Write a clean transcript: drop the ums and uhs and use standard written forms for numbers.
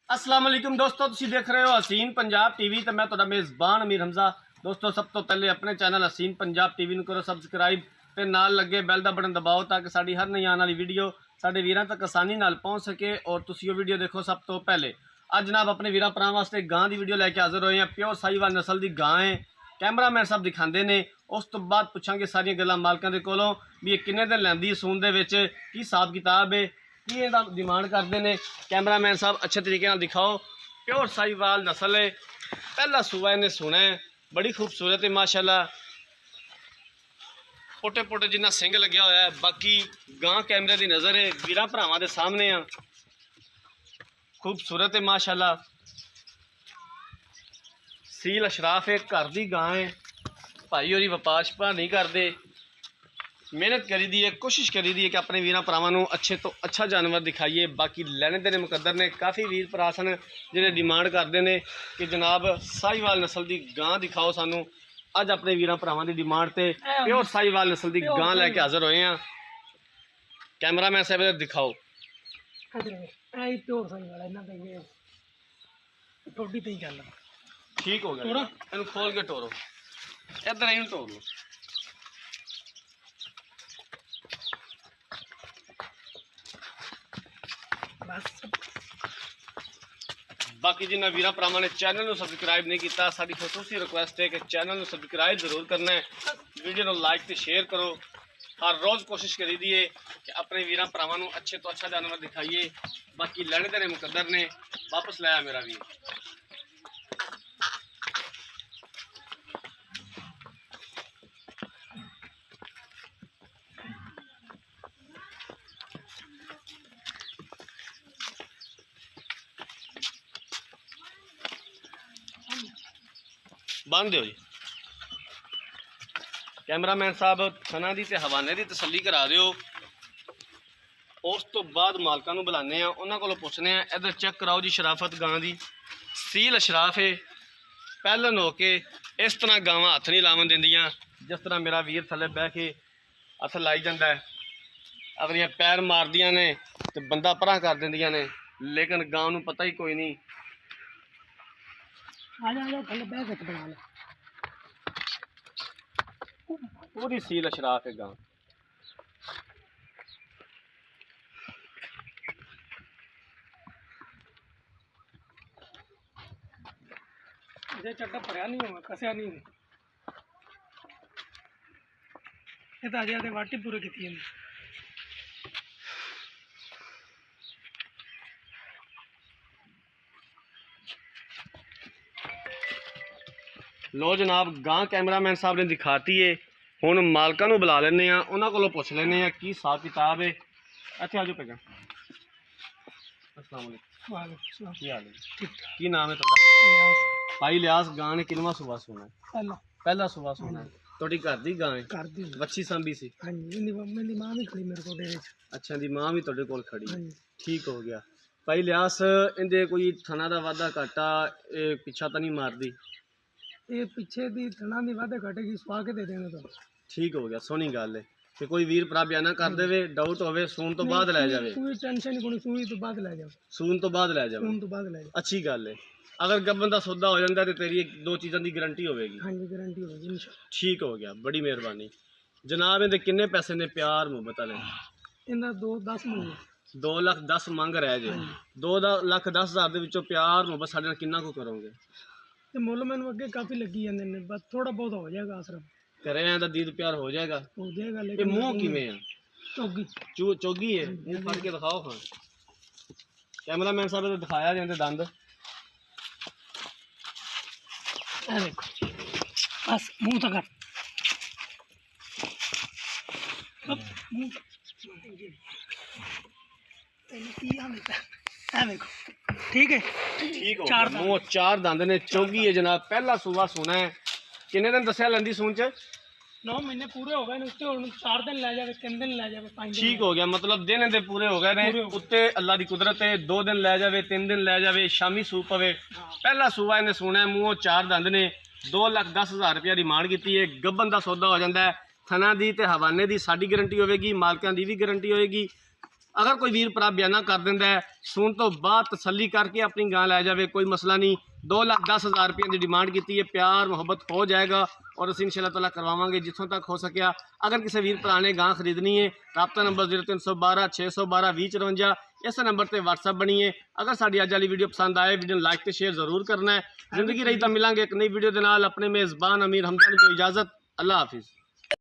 अस्सलाम वालेकुम दोस्तों, तुसीं देख रहे हो हसीन पंजाब टीवी तो मैं तुहाडा मेज़बान अमीर हमजा। दोस्तों सब तो पहले अपने चैनल हसीन पंजाब टीवी करो सबसक्राइब ते नाल लगे बैल का बटन दबाओ ताकि साड़ी हर नई आने वाली वीडियो साडे वीरां तक आसानी नाल पहुँच सके और तुसीं वो वीडियो देखो सब तो पहले। अज जनाब अपने वीरां भरावां वास्ते गां की वीडियो लैके हाजिर होए हैं। प्योर साहिवाल नस्ल की गां है। कैमरामैन साहब दिखाते हैं, उस तो बाद पुछांगे सारियां गल्लां मालकां दे कोलों भी ये किन्ने दिन लैंदी सून दे विच, की हिसाब किताब है, की इहदा डिमांड करते हैं। कैमरामैन साहब अच्छे तरीके नाल दिखाओ। प्योर साहिवाल नस्ल है, पहला सूआ इन्हें सुना है, बड़ी खूबसूरत है माशाल्लाह। पोटे पोटे जिन्ना सिंग लग्या होया है। बाकी गां कैमरे की नज़र है, वीरां भरावां दे सामने आ, खूबसूरत है माशाल्लाह। सील अशराफ है, घर की गां है। भाई होरी वपार छपा नहीं करते, मेहनत करी दी है, कोशिश करी दी है कि अपने वीरां भरावां नूं अच्छे तो अच्छा जानवर दिखाइए। बाकी लैने देने मुकद्दर ने काफ़ी वीर भरा सन जिहड़े डिमांड करते हैं कि जनाब साहिवाल नस्ल की गां दिखाओ सानू। अज अपने वीरां भरावां की डिमांड ते प्योर साहिवाल नस्ल की गां लैके हाजिर होए हैं। कैमरामैन साहब इधर दिखाओ। ठीक हो गया, इन्हू खोल के टोरो, इधर ही टोर लो। बाकी जिन्हें वीर भरावां ने चैनल सबसक्राइब नहीं किया, साडी खासूसी रिक्वेस्ट है कि चैनल सबसक्राइब जरूर करना है, वीडियो को लाइक तो शेयर करो। हर रोज़ कोशिश करी दी है कि अपने वीर भरावां नूं अच्छे तो अच्छा जानवर दिखाइए। बाकी लैने देने मुकद्दर ने, वापस लाया मेरा वीर। बंद दो जी। कैमरामैन साहब थना दी ते हवाने की तसल्ली करा दिओ। उस तो बाद मालकां नूं बुलाने आ, उन्हां कोलों पुछने आ। इधर चेक कराओ जी शराफत गां दी, सील अशराफ है, पहलन हो के इस तरह गावां हथ नहीं लावन देंदियां जिस तरह मेरा वीर थले बह के हथ लाई जाता है। अगर ये पैर मारदियां ने तो बंदा परा कर देंदियां ने, लेकिन गां नूं पता ही कोई नहीं। पूरी सील अशराफ है गां। चट्टा भरया नहीं होगा, कसया नहीं होगा। ये तो अजय वाटी पूरी की थी। लो जनाब गां कैमरामैन साहब ने दिखाती है। हुण मालकां नूं बुला लैने आ, उन्हां कोलों पुछ लैने आ की हिसाब किताब है। अच्छा आजो पेगा। अस्सलाम वालेकुम, की हाल है? की नाम है तुहाडा? भाई लियास गां ने किनवा सुबह सोना है? पहला सुबह सोना है। तुहाडी घर दी गां है? घर दी। वच्छी सांभी सी? हां जी, मेरी मां भी खड़ी मेरे कोल डेरे च। अच्छा दी मां भी तुहाडे कोल खड़ी है, ठीक हो गया। भाई लियास इंदे कोई थना दा वाधा घाटा पिछा तो नहीं मारदी? ये पीछे दी थना दी वाधे घटेगी, सुआ के दे देने तो। ठीक हो गया, सोहनी गल है कि कोई वीर भरा बयाना कर देवे, डाउट होवे, सून तो बाद लै जावे। कोई टेंशन नहीं, कोई सूई तो बाद लै जाओ। सून तो बाद लै जावे, सून तो बाद लै जाओ। अच्छी गल है। अगर गब्बन का सौदा हो जाता है तो तेरी दो चीज़ों की गारंटी होगी? हाँ जी, गारंटी होगी इंशाल्लाह। ठीक हो गया, बड़ी मेहरबानी जनाब। इहदे किन्ने पैसे ने प्यार मुहब्बत वाले? इहदा 2-10 मंगे। 2,10,000 मंग रहे जे। 2,10,000 दे विचों प्यार मुहब्बत साडे नाल किन्ना को करोगे? ते मुल मैनू अगे काफ़ी लगी जाते हैं, बस थोड़ा बहुत हो जाएगा आसरा। करे दा दीद प्यार हो जाएगा? हो जाएगा। ये लेकिन मुँह किवें है? चौगी चोगी है, मुँह फड़ के दिखाओ। हाँ कैमरामैन साहब ने दिखाया जाते दंद। देखो बस मुँह तक कर। देखो ठीक है, ठीक हो गया। मुँह चार दंद ने, चौगी है जनाब, पहला सूबा सोना है। किन्ने दिन दसिया लैंदी सून च? 9 महीने पूरे हो गए, उत्ते 4 दिन लै जावे, 3 दिन लै जावे, 5 दिन। ठीक हो गया, मतलब दिन दे पूरे हो गए ने। उत्ते अल्लाह दी कुदरत है, 2 दिन लै जावे, 3 दिन लै जावे, शामी सू पवे। पहला सूबा इन्हें सुना है, मुँह 4 दंद ने। 2,10,000 रुपया डिमांड की है। गब्बन का सौदा हो जाता है। थना दी ते हवाने की साड़ी गारंटी होगी, मालकां दी भी गारंटी होगी। अगर कोई वीर भरा बयाना कर दिंदा है सुन तो बाद तसल्ली करके अपनी गां लै जावे, कोई मसला नहीं। 2,10,000 रुपये की डिमांड की है, प्यार मुहब्बत हो जाएगा और असीं इंशाअल्लाह ताला करवावांगे जितों तक हो सकिया। अगर किसी वीर भरा ने गां खरीदनी है राब्ता नंबर 0312 612 2054 इस नंबर पर व्हाट्सअप बनी है। अगर साड़ी अज वाली वीडियो पसंद आए वीडियो लाइक तो शेयर जरूर करना है। जिंदगी रही तो मिलांगे एक नई वीडियो के नाल। अपने मेज़बान अमीर हमजा को इजाज़त, अल्लाह हाफिज़।